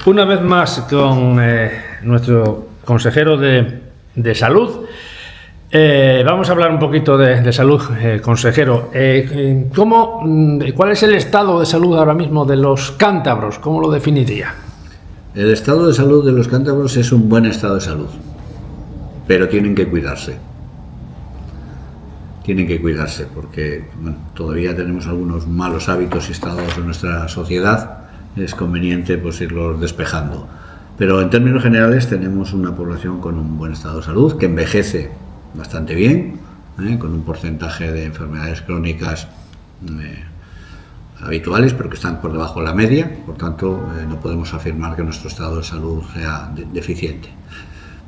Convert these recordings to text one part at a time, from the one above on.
Una vez más con nuestro consejero de salud. Vamos a hablar un poquito de salud, consejero. ¿Cuál es el estado de salud ahora mismo de los cántabros? ¿Cómo lo definiría? El estado de salud de los cántabros es un buen estado de salud, pero tienen que cuidarse. Tienen que cuidarse porque todavía tenemos algunos malos hábitos instalados en nuestra sociedad. Es conveniente pues irlos despejando. Pero en términos generales tenemos una población con un buen estado de salud, que envejece bastante bien, con un porcentaje de enfermedades crónicas habituales, pero que están por debajo de la media. Por tanto, no podemos afirmar que nuestro estado de salud sea deficiente.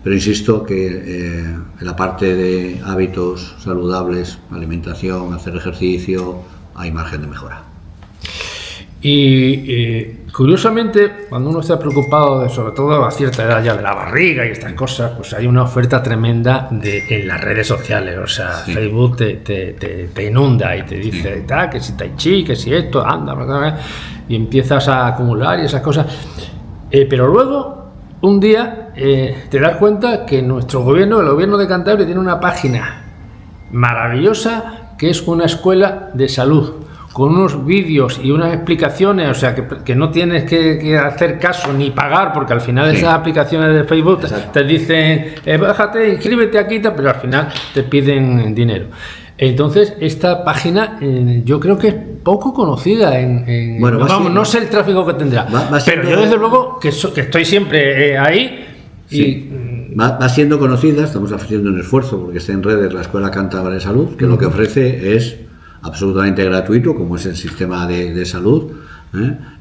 Pero insisto que en la parte de hábitos saludables, alimentación, hacer ejercicio, hay margen de mejora. Y curiosamente, cuando uno está preocupado, sobre todo a cierta edad ya de la barriga y estas cosas, pues hay una oferta tremenda en las redes sociales. O sea, sí. Facebook te inunda y te dice que si tai chi, que si esto, anda, y empiezas a acumular y esas cosas. Pero luego, un día, te das cuenta que nuestro gobierno, el gobierno de Cantabria, tiene una página maravillosa que es una escuela de salud, con unos vídeos y unas explicaciones, o sea, que no tienes que hacer caso ni pagar, porque al final esas aplicaciones de Facebook te dicen, bájate, inscríbete aquí, pero al final te piden dinero. Entonces, esta página yo creo que es poco conocida. No sé el tráfico que tendrá, pero yo desde luego que estoy siempre ahí. Va siendo conocida, estamos haciendo un esfuerzo porque está en redes la Escuela Cántabra de Salud, que lo que ofrece es absolutamente gratuito, como es el sistema de salud,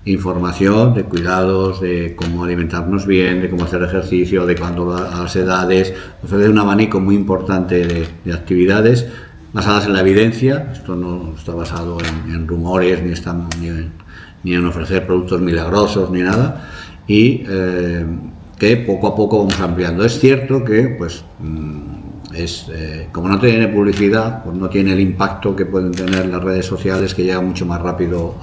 información de cuidados, de cómo alimentarnos bien, de cómo hacer ejercicio, de cuándo a las edades, ofrece un abanico muy importante de actividades basadas en la evidencia. Esto no está basado en rumores, ni en ofrecer productos milagrosos, ni nada, y que poco a poco vamos ampliando. Es cierto que como no tiene publicidad, pues no tiene el impacto que pueden tener las redes sociales, que llegan mucho más rápido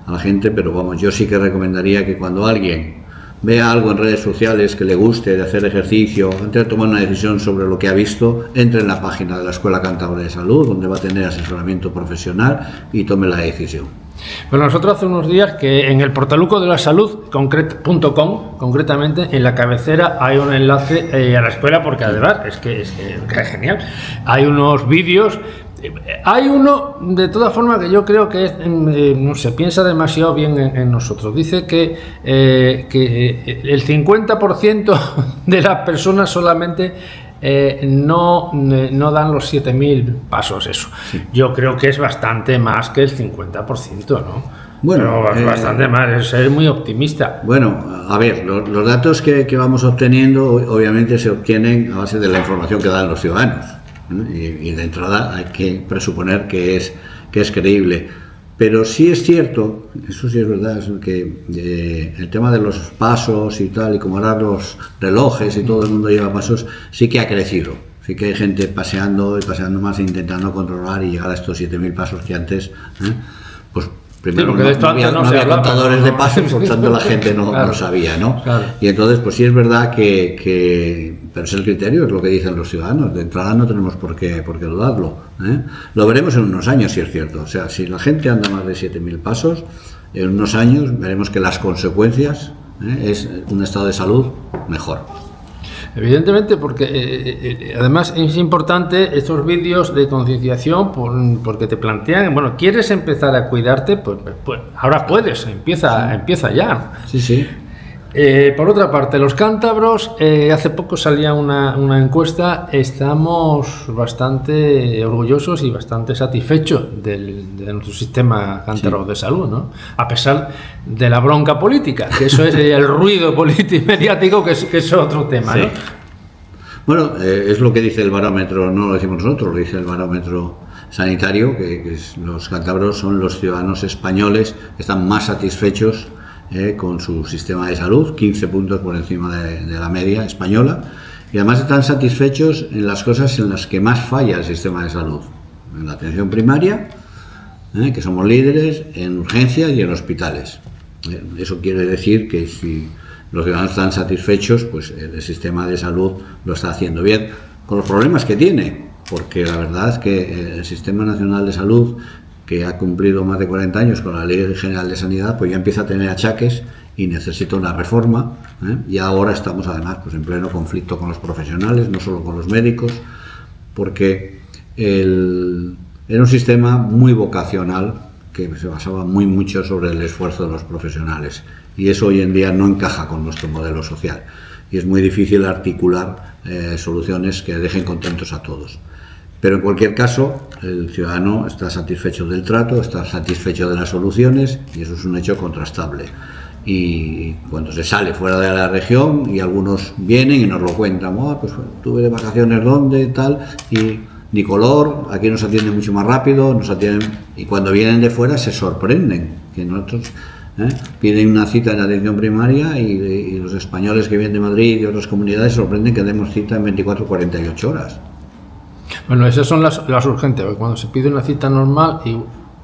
a la gente, pero vamos, yo sí que recomendaría que cuando alguien vea algo en redes sociales que le guste, de hacer ejercicio, antes de tomar una decisión sobre lo que ha visto, entre en la página de la Escuela Cántabra de Salud, donde va a tener asesoramiento profesional, y tome la decisión. Bueno, nosotros hace unos días que en el portaluco de la salud.com, concretamente, en la cabecera hay un enlace a la escuela, porque además es que es genial. Hay unos vídeos. Hay uno, de todas formas, que yo creo que no se piensa demasiado bien en nosotros. Dice que el 50% de las personas solamente no dan los 7.000 pasos, eso. Sí. Yo creo que es bastante más que el 50%, ¿no? Bueno, pero bastante más, es muy optimista. Bueno, a ver, los datos que vamos obteniendo, obviamente se obtienen a base de la información que dan los ciudadanos. Y de entrada hay que presuponer que es creíble. Pero sí es cierto, eso sí es verdad, es que el tema de los pasos y tal, y como ahora los relojes y todo el mundo lleva pasos, sí que ha crecido. Sí que hay gente paseando más, intentando controlar y llegar a estos 7.000 pasos que antes, pues primero no había contadores de pasos, por tanto la gente no sabía, ¿no? Claro. Y entonces, pues sí es verdad pero es el criterio, es lo que dicen los ciudadanos. De entrada no tenemos por qué dudarlo. Lo veremos en unos años, si es cierto. O sea, si la gente anda más de 7.000 pasos, en unos años veremos que las consecuencias es un estado de salud mejor. Evidentemente, porque además es importante estos vídeos de concienciación, porque te plantean, bueno, ¿quieres empezar a cuidarte? Pues ahora puedes, empieza ya. Sí. Por otra parte, los cántabros, hace poco salía una encuesta, estamos bastante orgullosos y bastante satisfechos de nuestro sistema cántabro de salud, ¿no? A pesar de la bronca política, que eso es el ruido político mediático, que es otro tema, ¿no? Bueno, es lo que dice el barómetro, no lo decimos nosotros, lo dice el barómetro sanitario, que los cántabros son los ciudadanos españoles que están más satisfechos con su sistema de salud, 15 puntos por encima de la media española, y además están satisfechos en las cosas en las que más falla el sistema de salud, en la atención primaria, que somos líderes, en urgencias y en hospitales. Eso quiere decir que si los ciudadanos están satisfechos, pues el sistema de salud lo está haciendo bien, con los problemas que tiene, porque la verdad es que el Sistema Nacional de Salud, que ha cumplido más de 40 años con la Ley General de Sanidad, pues ya empieza a tener achaques y necesita una reforma, y ahora estamos además pues en pleno conflicto con los profesionales, no solo con los médicos, porque era un sistema muy vocacional que se basaba mucho sobre el esfuerzo de los profesionales, y eso hoy en día no encaja con nuestro modelo social y es muy difícil articular soluciones que dejen contentos a todos. Pero en cualquier caso, el ciudadano está satisfecho del trato, está satisfecho de las soluciones, y eso es un hecho contrastable. Y cuando se sale fuera de la región y algunos vienen y nos lo cuentan, pues tuve de vacaciones donde, tal, y ni color, aquí nos atienden mucho más rápido, nos atienden, y cuando vienen de fuera se sorprenden, que nosotros piden una cita en la atención primaria y los españoles que vienen de Madrid y de otras comunidades sorprenden que demos cita en 24 o 48 horas. Bueno, esas son las urgentes, porque cuando se pide una cita normal, y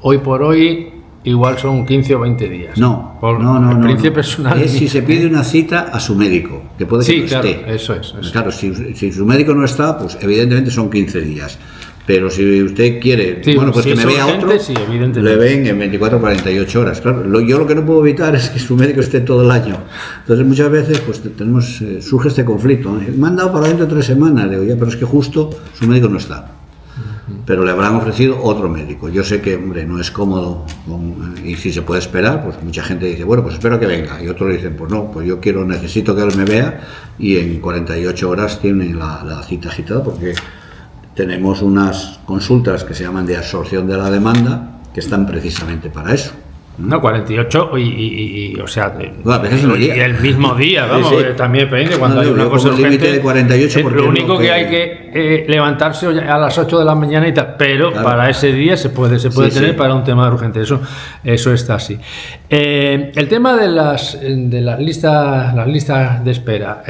hoy por hoy igual son 15 o 20 días. No. Personal. Es si se pide una cita a su médico, que puede que no esté. Eso es. Claro, si su médico no está, pues evidentemente son 15 días. Pero si usted quiere, pues que me vea otro, le ven en 24 o 48 horas. Claro, yo lo que no puedo evitar es que su médico esté todo el año. Entonces muchas veces pues surge este conflicto. Me han dado para dentro de 3 semanas. Digo, pero es que justo su médico no está. Pero le habrán ofrecido otro médico. Yo sé que, no es cómodo, y si se puede esperar, pues mucha gente dice, bueno, pues espero que venga. Y otros dicen, pues no, pues yo necesito que él me vea, y en 48 horas tienen la cita agitada, porque tenemos unas consultas que se llaman de absorción de la demanda, que están precisamente para eso. No, 48 o sea, y el mismo día, vamos, sí. También depende cuando hay una cosa urgente. De 48 lo único que hay que levantarse a las 8 de la mañana y tal, pero claro, para ese día se puede tener para un tema urgente, eso está así. El tema de las listas de espera,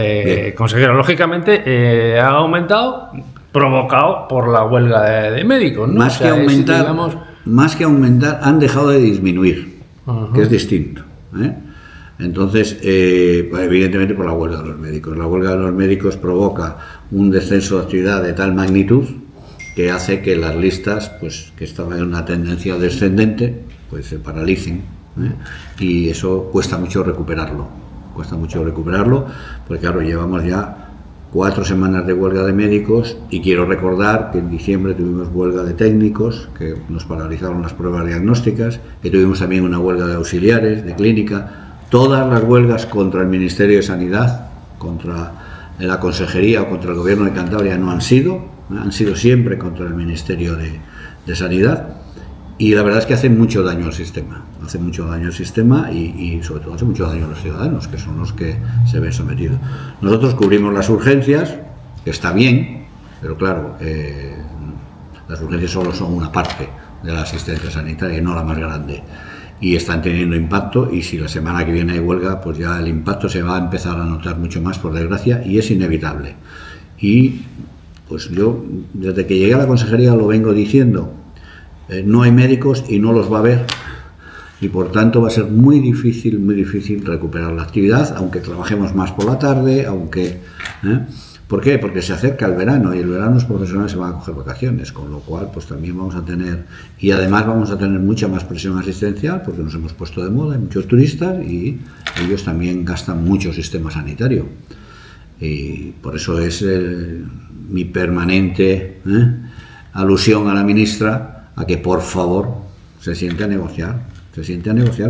consejero, lógicamente ha aumentado, provocado por la huelga de médicos, ¿no? Más que aumentar, han dejado de disminuir, que es distinto. Entonces, evidentemente por la huelga de los médicos. La huelga de los médicos provoca un descenso de actividad de tal magnitud que hace que las listas, pues que estaban en una tendencia descendente, pues se paralicen. Y eso cuesta mucho recuperarlo. Porque claro, llevamos ya 4 semanas de huelga de médicos, y quiero recordar que en diciembre tuvimos huelga de técnicos, que nos paralizaron las pruebas diagnósticas, que tuvimos también una huelga de auxiliares, de clínica. Todas las huelgas contra el Ministerio de Sanidad, contra la Consejería o contra el Gobierno de Cantabria han sido siempre contra el Ministerio de Sanidad, y la verdad es que hacen mucho daño al sistema, y sobre todo hace mucho daño a los ciudadanos, que son los que se ven sometidos. Nosotros cubrimos las urgencias, que está bien, pero claro, las urgencias solo son una parte de la asistencia sanitaria y no la más grande, y están teniendo impacto, y si la semana que viene hay huelga, pues ya el impacto se va a empezar a notar mucho más, por desgracia, y es inevitable. Y pues yo, desde que llegué a la consejería, lo vengo diciendo, no hay médicos y no los va a haber, y por tanto va a ser muy difícil recuperar la actividad, aunque trabajemos más por la tarde, ¿por qué? Porque se acerca el verano, y el verano los profesionales se van a coger vacaciones, con lo cual pues también vamos a tener, y además vamos a tener mucha más presión asistencial, porque nos hemos puesto de moda, hay muchos turistas y ellos también gastan mucho sistema sanitario, y por eso es mi permanente alusión a la ministra a que por favor se siente a negociar,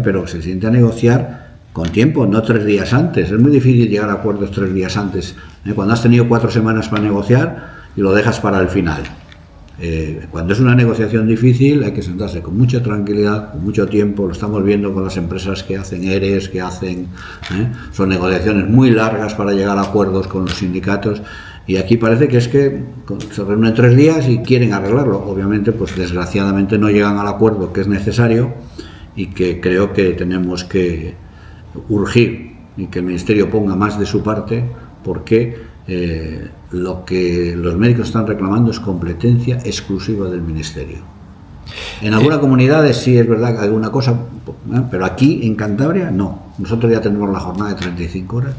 pero se siente a negociar con tiempo, no 3 días antes. Es muy difícil llegar a acuerdos 3 días antes, cuando has tenido 4 semanas para negociar y lo dejas para el final. Cuando es una negociación difícil hay que sentarse con mucha tranquilidad, con mucho tiempo. Lo estamos viendo con las empresas que hacen ERES, son negociaciones muy largas para llegar a acuerdos con los sindicatos. Y aquí parece que se reúnen 3 días y quieren arreglarlo. Obviamente, pues desgraciadamente no llegan al acuerdo que es necesario, y que creo que tenemos que urgir, y que el Ministerio ponga más de su parte, porque lo que los médicos están reclamando es competencia exclusiva del Ministerio. En algunas comunidades sí es verdad que alguna cosa, pero aquí en Cantabria no. Nosotros ya tenemos la jornada de 35 horas,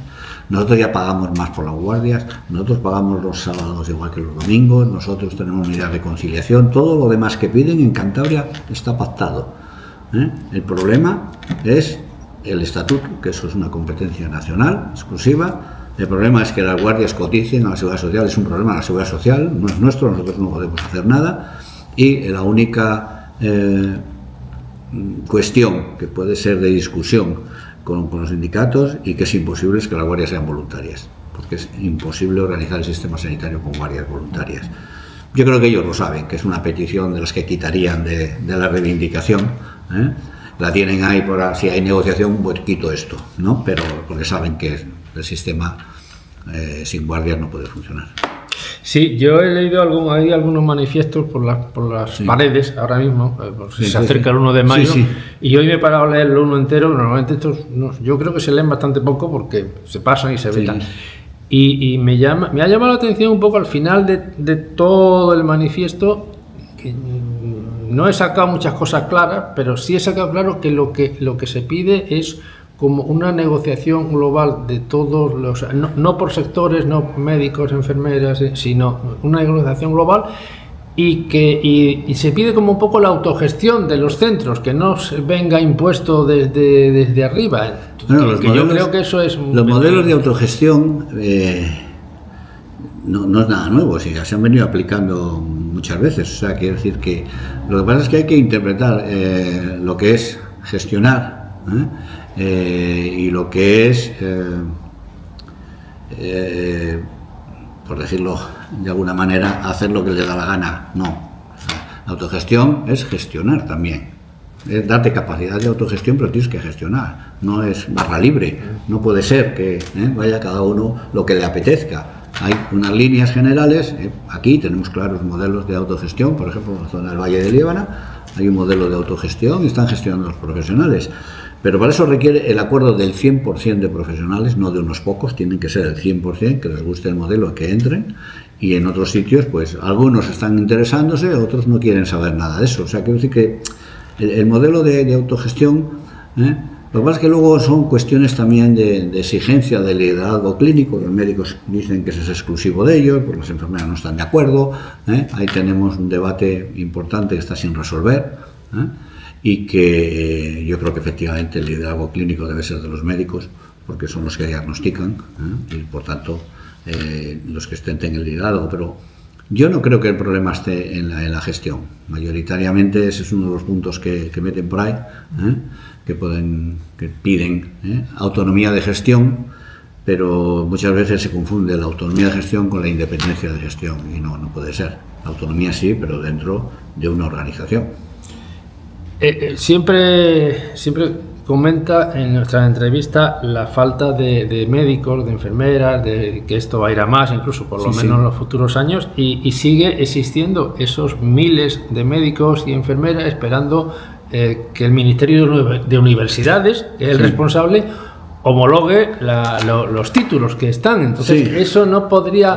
nosotros ya pagamos más por las guardias, nosotros pagamos los sábados igual que los domingos, nosotros tenemos unidad de conciliación, todo lo demás que piden en Cantabria está pactado. El problema es el estatuto, que eso es una competencia nacional exclusiva. El problema es que las guardias coticen a la Seguridad Social, es un problema de la Seguridad Social, no es nuestro, nosotros no podemos hacer nada, y la única cuestión que puede ser de discusión con los sindicatos y que es imposible es que las guardias sean voluntarias, porque es imposible organizar el sistema sanitario con guardias voluntarias. Yo creo que ellos lo saben, que es una petición de las que quitarían de la reivindicación, la tienen ahí por si hay negociación, pues quito esto, ¿no? Pero porque saben que el sistema sin guardias no puede funcionar. Sí, yo he leído hay algunos manifiestos por las paredes ahora mismo, se acerca el 1 de mayo, y hoy me he parado a leer el 1 entero. Normalmente estos yo creo que se leen bastante poco porque se pasan y se vetan. Y me ha llamado la atención un poco al final de todo el manifiesto, que no he sacado muchas cosas claras, pero sí he sacado claro que lo que se pide es como una negociación global de todos los, no por sectores, no médicos, enfermeras, sino una negociación global, y se pide como un poco la autogestión de los centros, que no se venga impuesto desde arriba. Bueno, yo creo que eso es... Los modelos de autogestión no es nada nuevo, ya se han venido aplicando muchas veces. O sea, quiere decir que lo que pasa es que hay que interpretar lo que es gestionar, y lo que es, por decirlo de alguna manera, hacer lo que le da la gana. No. La autogestión es gestionar también. Es darte capacidad de autogestión, pero tienes que gestionar. No es barra libre. No puede ser que vaya cada uno lo que le apetezca. Hay unas líneas generales. Aquí tenemos claros modelos de autogestión. Por ejemplo, en la zona del Valle de Líbana hay un modelo de autogestión y están gestionando los profesionales. Pero para eso requiere el acuerdo del 100% de profesionales, no de unos pocos, tienen que ser el 100%, que les guste el modelo, que entren, y en otros sitios, pues algunos están interesándose, otros no quieren saber nada de eso. O sea, quiero decir que el modelo de autogestión, lo que pasa es que luego son cuestiones también de exigencia de liderazgo clínico. Los médicos dicen que eso es exclusivo de ellos, pues las enfermeras no están de acuerdo, ahí tenemos un debate importante que está sin resolver, y que yo creo que efectivamente el liderazgo clínico debe ser de los médicos, porque son los que diagnostican, y por tanto los que ostenten el liderazgo. Pero yo no creo que el problema esté en la gestión. Mayoritariamente ese es uno de los puntos que meten por ahí, que piden autonomía de gestión, pero muchas veces se confunde la autonomía de gestión con la independencia de gestión, y no puede ser. La autonomía sí, pero dentro de una organización. Siempre comenta en nuestra entrevista la falta de médicos, de enfermeras, de que esto va a ir a más, incluso por lo menos en los futuros años, y sigue existiendo esos miles de médicos y enfermeras esperando que el Ministerio de Universidades, que es el responsable, homologue los títulos que están. Entonces eso no podría,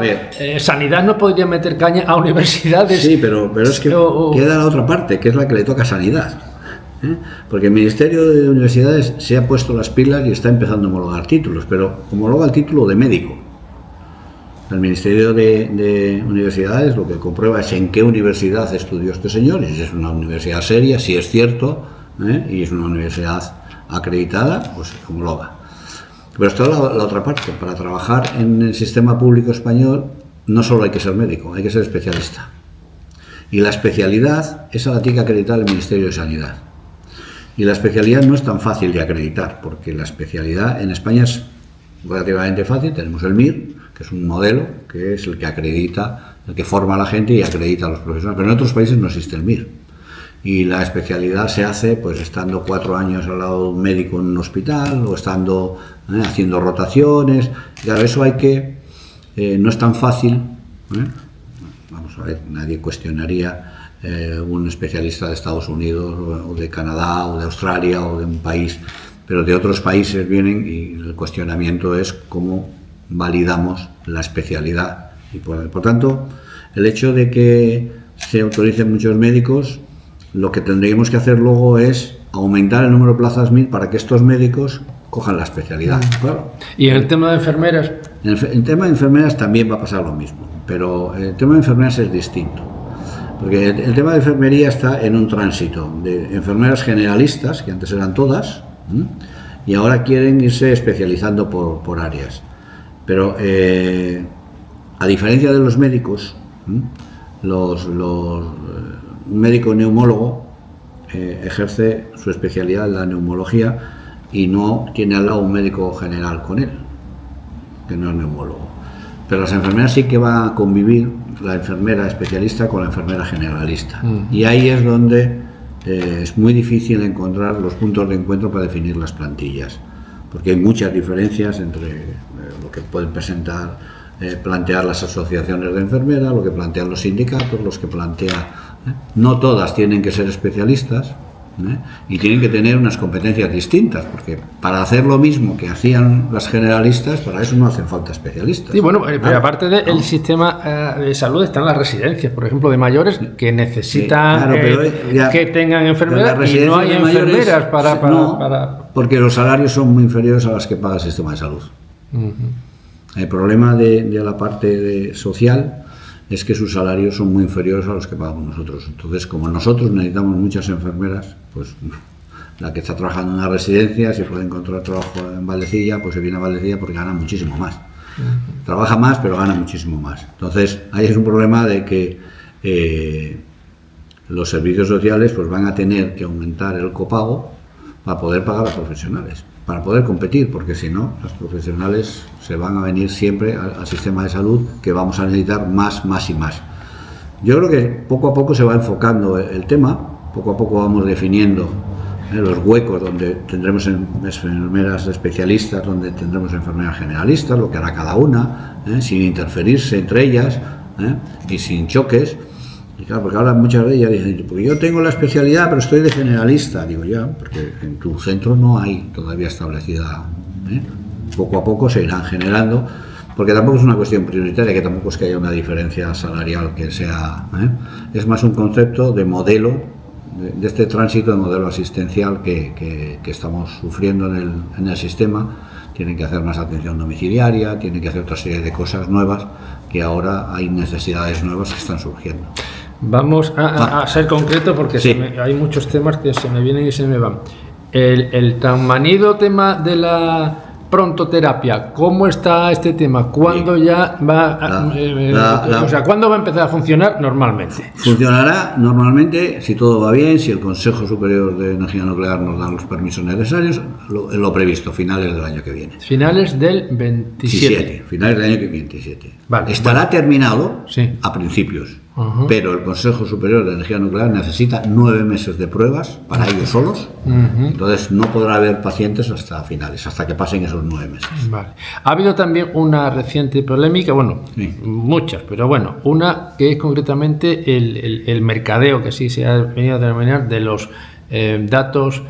Sanidad no podría meter caña a universidades. Sí, pero es que queda la otra parte, que es la que le toca a Sanidad. Porque el Ministerio de Universidades se ha puesto las pilas y está empezando a homologar títulos, pero homologa el título de médico. El Ministerio de Universidades lo que comprueba es en qué universidad estudió este señor, y si es una universidad seria, si es cierto, y es una universidad acreditada, pues homologa. Pero está la otra parte. Para trabajar en el sistema público español no solo hay que ser médico, hay que ser especialista. Y la especialidad, esa la tiene que acreditar el Ministerio de Sanidad. Y la especialidad no es tan fácil de acreditar, porque la especialidad en España es relativamente fácil. Tenemos el MIR, que es un modelo, que es el que acredita, el que forma a la gente y acredita a los profesionales. Pero en otros países no existe el MIR. Y la especialidad se hace pues estando 4 años al lado de un médico en un hospital, o estando haciendo rotaciones. Claro, eso hay que... no es tan fácil. Vamos a ver, nadie cuestionaría un especialista de Estados Unidos o de Canadá o de Australia o de un país, pero de otros países vienen y el cuestionamiento es cómo validamos la especialidad. Y por tanto, el hecho de que se autoricen muchos médicos lo que tendríamos que hacer luego es aumentar el número de plazas MIR para que estos médicos cojan la especialidad. Claro. Y en el tema de enfermeras. En el tema de enfermeras también va a pasar lo mismo, pero el tema de enfermeras es distinto. Porque el tema de enfermería está en un tránsito de enfermeras generalistas, que antes eran todas, y ahora quieren irse especializando por áreas. Pero a diferencia de los médicos, un médico neumólogo ejerce su especialidad en la neumología y no tiene al lado un médico general con él, que no es neumólogo. Pero las enfermeras sí que van a convivir la enfermera especialista con la enfermera generalista. Y ahí es donde es muy difícil encontrar los puntos de encuentro para definir las plantillas, porque hay muchas diferencias entre lo que pueden plantear las asociaciones de enfermeras, lo que plantean los sindicatos, los que no todas tienen que ser especialistas, y tienen que tener unas competencias distintas, porque para hacer lo mismo que hacían las generalistas, para eso no hacen falta especialistas. Sí, bueno, pero aparte del sistema de salud están las residencias, por ejemplo, de mayores que necesitan que tengan enfermeras y no hay enfermeras para... Porque los salarios son muy inferiores a las que paga el sistema de salud. El problema de la parte social es que sus salarios son muy inferiores a los que pagamos nosotros. Entonces, como nosotros necesitamos muchas enfermeras, pues la que está trabajando en una residencia, si puede encontrar trabajo en Valdecilla, pues se viene a Valdecilla porque gana muchísimo más. Trabaja más, pero gana muchísimo más. Entonces, ahí es un problema de que los servicios sociales pues van a tener que aumentar el copago para poder pagar a los profesionales, para poder competir, porque si no, los profesionales se van a venir siempre al sistema de salud, que vamos a necesitar más y más. Yo creo que poco a poco se va enfocando el tema, poco a poco vamos definiendo los huecos donde tendremos enfermeras especialistas, donde tendremos enfermeras generalistas, lo que hará cada una, sin interferirse entre ellas y sin choques. Y claro, porque ahora muchas de ellas dicen, porque yo tengo la especialidad, pero estoy de generalista. Digo, ya, porque en tu centro no hay todavía establecida. Poco a poco se irán generando, porque tampoco es una cuestión prioritaria, que tampoco es que haya una diferencia salarial que sea... Es más un concepto de modelo, de este tránsito de modelo asistencial que estamos sufriendo en el sistema. Tienen que hacer más atención domiciliaria, tienen que hacer otra serie de cosas nuevas, que ahora hay necesidades nuevas que están surgiendo. Vamos a ser concreto, porque sí, hay muchos temas que se me vienen y se me van. El tan manido tema de la prontoterapia, ¿cómo está este tema? ¿Cuándo ya va ¿cuándo va a empezar a funcionar normalmente? Funcionará normalmente, si todo va bien, si el Consejo Superior de Energía Nuclear nos da los permisos necesarios, lo previsto, finales del año que viene. Finales del 27. Finales del año que viene, 27. Vale, estará terminado a principios. Pero el Consejo Superior de Energía Nuclear necesita 9 meses de pruebas para ellos solos, entonces no podrá haber pacientes hasta finales, hasta que pasen esos 9 meses. Vale. Ha habido también una reciente polémica, muchas, pero una que es concretamente el mercadeo, que sí se ha venido a denominar, de los datos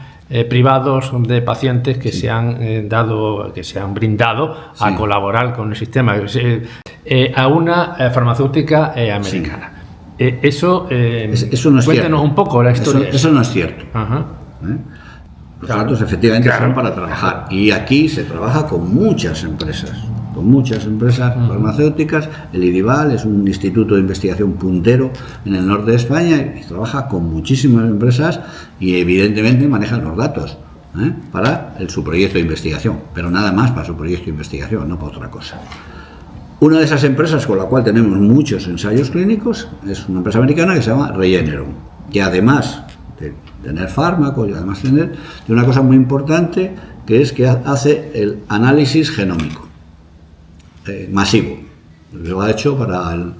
privados de pacientes que se han brindado a colaborar con el sistema, a una farmacéutica americana. Eso no es cuéntenos cierto. Un poco la historia. Eso no es cierto. Los datos efectivamente son para trabajar, y aquí se trabaja con muchas empresas farmacéuticas. El IDIVAL es un instituto de investigación puntero en el norte de España y trabaja con muchísimas empresas, y evidentemente manejan los datos para su proyecto de investigación, pero nada más para su proyecto de investigación, no para otra cosa. Una de esas empresas con la cual tenemos muchos ensayos clínicos es una empresa americana que se llama Regeneron, que además de tener fármacos y además de una cosa muy importante, que es que hace el análisis genómico masivo. Lo ha hecho para el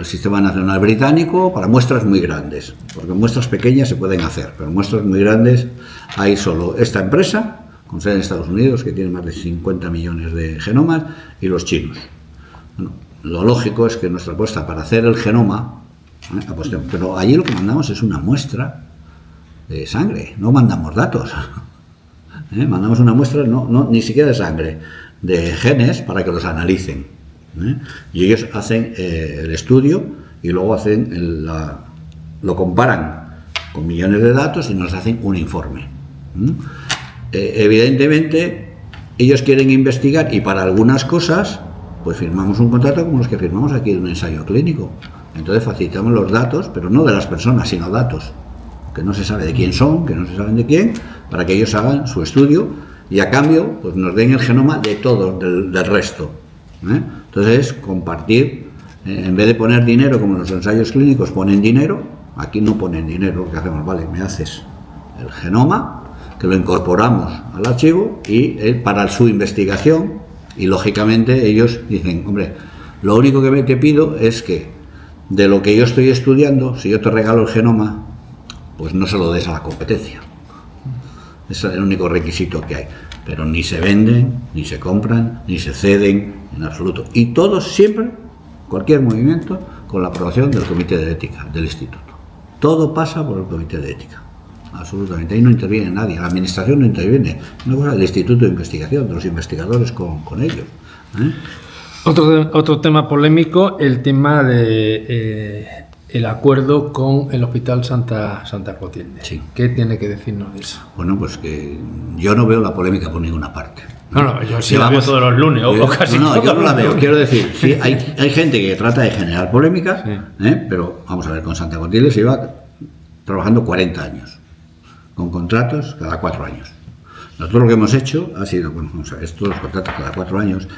Sistema Nacional Británico, para muestras muy grandes, porque muestras pequeñas se pueden hacer, pero muestras muy grandes hay solo esta empresa, con sede en Estados Unidos, que tiene más de 50 millones de genomas, y los chinos. Bueno, lo lógico es que nuestra apuesta para hacer el genoma, pero allí lo que mandamos es una muestra de sangre, no mandamos datos. Mandamos una muestra, ni siquiera de sangre, de genes para que los analicen. Y ellos hacen el estudio y luego hacen lo comparan con millones de datos y nos hacen un informe. Evidentemente, ellos quieren investigar y para algunas cosas, pues firmamos un contrato como los que firmamos aquí de un ensayo clínico. Entonces facilitamos los datos, pero no de las personas, sino datos que no se sabe de quién son, que no se saben de quién, para que ellos hagan su estudio y a cambio pues nos den el genoma de todo, del resto. Entonces, compartir, en vez de poner dinero como los ensayos clínicos ponen dinero, aquí no ponen dinero, lo que hacemos, vale, me haces el genoma, que lo incorporamos al archivo y para su investigación, y lógicamente ellos dicen, hombre, lo único que te pido es que de lo que yo estoy estudiando, si yo te regalo el genoma, pues no se lo des a la competencia. Ese es el único requisito que hay. Pero ni se venden, ni se compran, ni se ceden, en absoluto. Y todos siempre, cualquier movimiento, con la aprobación del Comité de Ética del Instituto. Todo pasa por el Comité de Ética. Absolutamente. Ahí no interviene nadie. La Administración no interviene. Una cosa del Instituto de Investigación, de los investigadores con ellos. Otro tema polémico, el tema de el acuerdo con el Hospital Santa Clotilde. Sí. ¿Qué tiene que decirnos de eso? Bueno, pues que yo no veo la polémica por ninguna parte. No, yo sí la veo todos los lunes, o casi todos. No, yo no la veo. Quiero decir, sí, hay gente que trata de generar polémica, sí. Pero vamos a ver, con Santa Clotilde se iba trabajando 40 años, con contratos cada 4 años. Nosotros lo que hemos hecho ha sido, bueno, vamos a ver, estos contratos cada 4 años,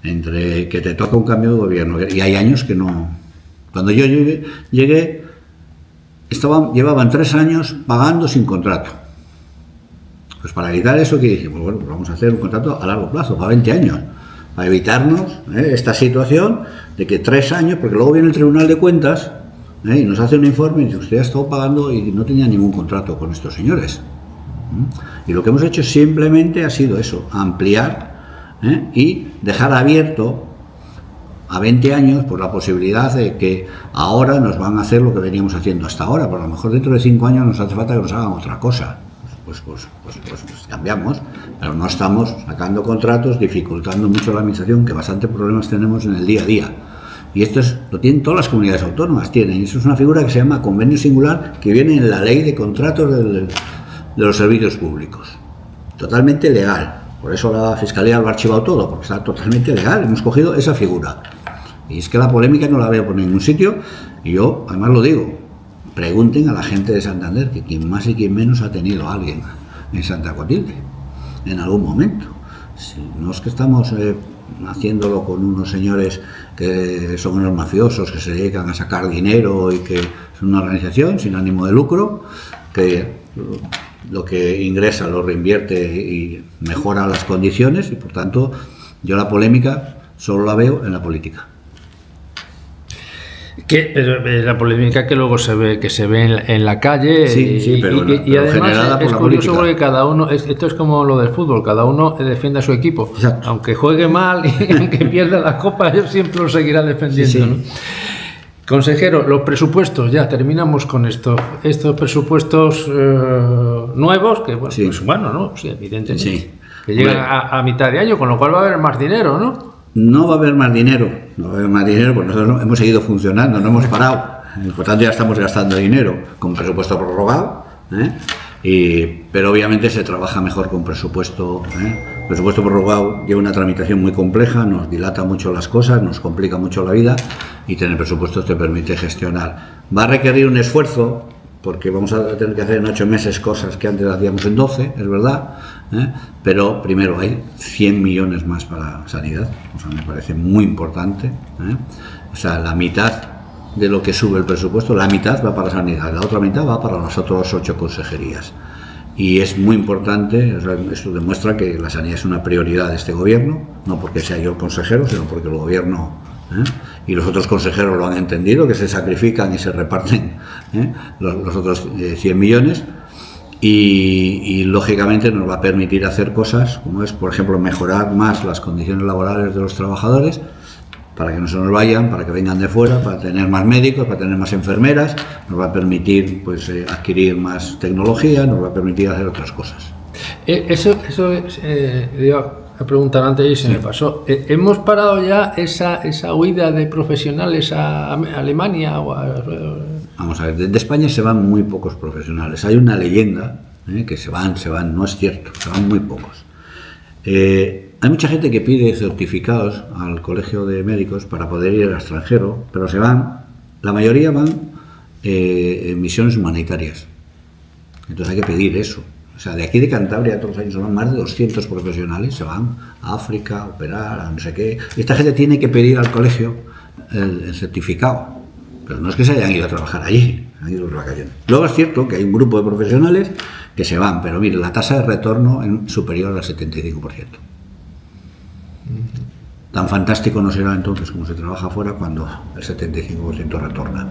entre que te toca un cambio de gobierno, y hay años que no. Cuando yo llegué llevaban 3 años pagando sin contrato. Pues para evitar eso, que dije, pues bueno, pues vamos a hacer un contrato a largo plazo, para 20 años, para evitarnos esta situación de que 3 años, porque luego viene el Tribunal de Cuentas y nos hace un informe y dice, usted ha estado pagando y no tenía ningún contrato con estos señores. Y lo que hemos hecho simplemente ha sido eso, ampliar y dejar abierto a 20 años por la posibilidad de que ahora nos van a hacer lo que veníamos haciendo hasta ahora, pero a lo mejor dentro de 5 años nos hace falta que nos hagan otra cosa. Pues cambiamos, pero no estamos sacando contratos, dificultando mucho la administración, que bastantes problemas tenemos en el día a día. Y esto lo tienen todas las comunidades autónomas, tienen. Eso es una figura que se llama convenio singular, que viene en la ley de contratos de los servicios públicos. Totalmente legal. Por eso la Fiscalía lo ha archivado todo, porque está totalmente legal. Hemos cogido esa figura. Y es que la polémica no la veo por ningún sitio. Y yo, además lo digo, pregunten a la gente de Santander, que quien más y quien menos ha tenido a alguien en Santa Clotilde, en algún momento. Si no es que estamos haciéndolo con unos señores que son unos mafiosos, que se dedican a sacar dinero y que son una organización sin ánimo de lucro, que lo que ingresa lo reinvierte y mejora las condiciones, y por tanto yo la polémica solo la veo en la política. Pero la polémica que luego se ve en la calle, sí, pero además generada por es la curioso política. Porque cada uno, esto es como lo del fútbol, cada uno defiende a su equipo. Exacto. Aunque juegue mal y aunque pierda la copa, él siempre lo seguirá defendiendo. Sí. ¿No? Consejero, los presupuestos, ya terminamos con estos presupuestos nuevos, que bueno, sí. Pues bueno, ¿no? Sí, evidentemente. Sí. Que llegan a mitad de año, con lo cual va a haber más dinero, ¿no? No va a haber más dinero, porque nosotros hemos seguido funcionando, no hemos parado. Por tanto, ya estamos gastando dinero con presupuesto prorrogado, pero obviamente se trabaja mejor con presupuesto. Presupuesto prorrogado lleva una tramitación muy compleja, nos dilata mucho las cosas, nos complica mucho la vida, y tener presupuestos te permite gestionar. Va a requerir un esfuerzo, porque vamos a tener que hacer en 8 meses cosas que antes hacíamos en 12, es verdad, pero primero hay 100 millones más para sanidad, o sea, me parece muy importante, o sea, la mitad de lo que sube el presupuesto, la mitad va para sanidad, la otra mitad va para las otras 8 consejerías, y es muy importante, o sea, esto demuestra que la sanidad es una prioridad de este gobierno, no porque sea yo el consejero, sino porque el gobierno y los otros consejeros lo han entendido, que se sacrifican y se reparten los otros 100 millones, y lógicamente nos va a permitir hacer cosas como es, por ejemplo, mejorar más las condiciones laborales de los trabajadores, para que no se nos vayan, para que vengan de fuera, para tener más médicos, para tener más enfermeras, nos va a permitir pues adquirir más tecnología, nos va a permitir hacer otras cosas. Eso a preguntar antes y se me pasó. ¿Hemos parado ya esa huida de profesionales a Alemania o vamos a ver, de España se van muy pocos profesionales. Hay una leyenda que se van, no es cierto, se van muy pocos. Hay mucha gente que pide certificados al colegio de médicos para poder ir al extranjero, pero se van, la mayoría van en misiones humanitarias. Entonces hay que pedir eso. O sea, de aquí de Cantabria todos los años son más de 200 profesionales, se van a África a operar, a no sé qué. Y esta gente tiene que pedir al colegio el certificado. Pero no es que se hayan ido a trabajar allí, han ido de vacaciones. Luego es cierto que hay un grupo de profesionales que se van, pero mire, la tasa de retorno es superior al 75%. Tan fantástico no será entonces como se trabaja afuera cuando el 75% retorna.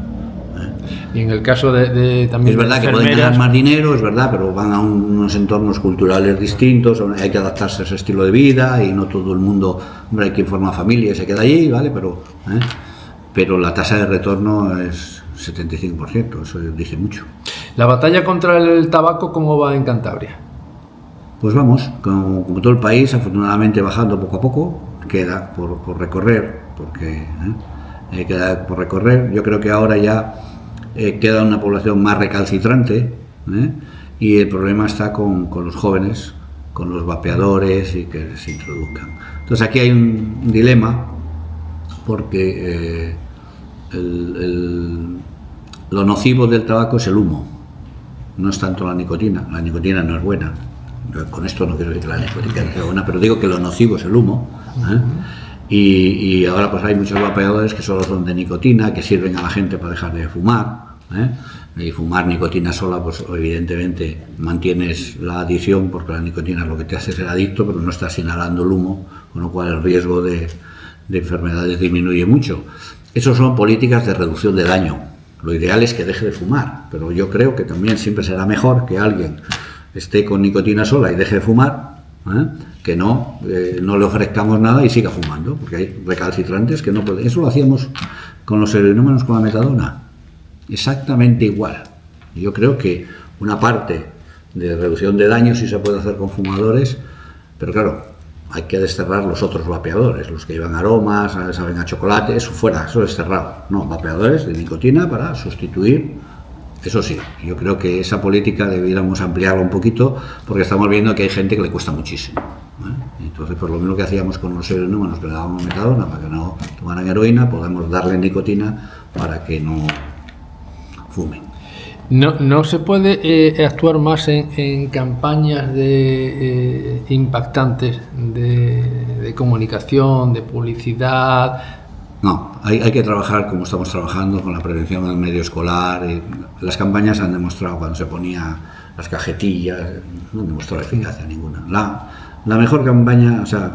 Y en el caso de también es verdad que pueden ganar más dinero, es verdad, pero van a unos entornos culturales distintos, hay que adaptarse a ese estilo de vida y no todo el mundo, hombre, hay quien forma familia y se queda allí, ¿vale? Pero la tasa de retorno es 75%, eso dice mucho. ¿La batalla contra el tabaco cómo va en Cantabria? Pues vamos, como todo el país, afortunadamente bajando poco a poco, queda por recorrer, porque queda por recorrer. Yo creo que ahora ya queda una población más recalcitrante, y el problema está con los jóvenes, con los vapeadores y que se introduzcan. Entonces aquí hay un dilema, porque lo nocivo del tabaco es el humo, no es tanto la nicotina no es buena. Con esto no quiero decir que la nicotina sea buena, pero digo que lo nocivo es el humo. Y ahora pues hay muchos vapeadores que solo son de nicotina, que sirven a la gente para dejar de fumar. Y fumar nicotina sola, pues evidentemente mantienes la adicción, porque la nicotina lo que te hace es ser adicto, pero no estás inhalando el humo, con lo cual el riesgo de enfermedades disminuye mucho. Esas son políticas de reducción de daño. Lo ideal es que deje de fumar, pero yo creo que también siempre será mejor que alguien esté con nicotina sola y deje de fumar, que no le ofrezcamos nada y siga fumando, porque hay recalcitrantes que no pueden. Eso lo hacíamos con los heroinómanos con la metadona, exactamente igual. Yo creo que una parte de reducción de daño sí se puede hacer con fumadores, pero claro, hay que desterrar los otros vapeadores, los que llevan aromas, saben a chocolate, eso fuera, eso desterrado. No, vapeadores de nicotina para sustituir. Eso sí, yo creo que esa política debiéramos ampliarla un poquito, porque estamos viendo que hay gente que le cuesta muchísimo. Entonces, pues lo mismo que hacíamos con los heroinómanos, que le dábamos metadona para que no tomaran heroína, podemos darle nicotina para que no fumen. ¿No se puede actuar más en campañas impactantes de comunicación, de publicidad? No, hay que trabajar como estamos trabajando con la prevención en el medio escolar. Las campañas han demostrado, cuando se ponía las cajetillas, no han demostrado eficacia ninguna. La mejor campaña, o sea,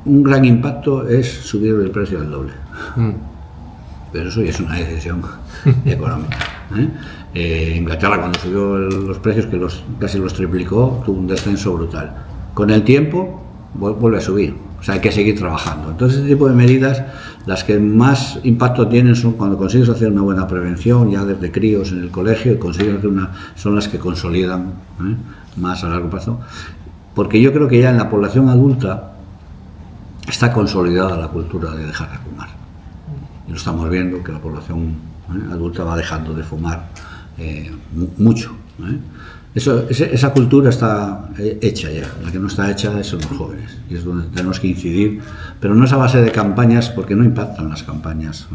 un gran impacto es subir el precio del doble. Pero eso ya es una decisión económica. Inglaterra, cuando subió los precios, que casi los triplicó, tuvo un descenso brutal. Con el tiempo vuelve a subir. O sea, hay que seguir trabajando. Entonces, este tipo de medidas, las que más impacto tienen son cuando consigues hacer una buena prevención, ya desde críos en el colegio, y consigues hacer son las que consolidan más a largo plazo. Porque yo creo que ya en la población adulta está consolidada la cultura de dejar de fumar. Y lo estamos viendo, que la población adulta va dejando de fumar mucho. Esa cultura está hecha ya, la que no está hecha son los jóvenes, y es donde tenemos que incidir, pero no es a base de campañas, porque no impactan las campañas,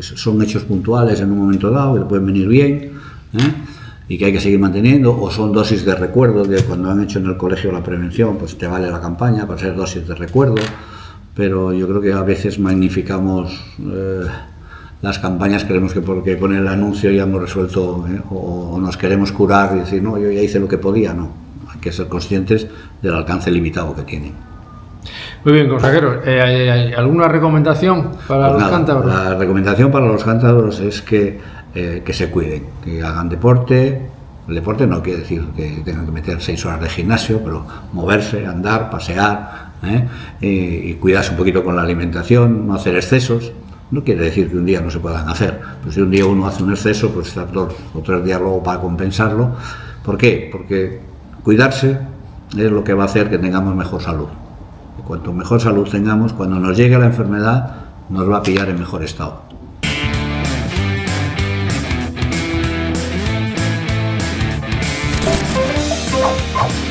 son hechos puntuales en un momento dado que pueden venir bien, y que hay que seguir manteniendo, o son dosis de recuerdo de cuando han hecho en el colegio la prevención, pues te vale la campaña para ser dosis de recuerdo, pero yo creo que a veces magnificamos las campañas, creemos que porque con el anuncio ya hemos resuelto, o nos queremos curar y decir, no, yo ya hice lo que podía. No, hay que ser conscientes del alcance limitado que tienen. Muy bien, consejero, ¿hay alguna recomendación para los cántabros? La recomendación para los cántabros es que se cuiden, que hagan deporte. El deporte no quiere decir que tengan que meter 6 horas de gimnasio, pero moverse, andar, pasear, y cuidarse un poquito con la alimentación, no hacer excesos. No quiere decir que un día no se puedan hacer, pero si un día uno hace un exceso, pues estar 2 o 3 días luego para compensarlo. ¿Por qué? Porque cuidarse es lo que va a hacer que tengamos mejor salud. Y cuanto mejor salud tengamos, cuando nos llegue la enfermedad, nos va a pillar en mejor estado. Chao.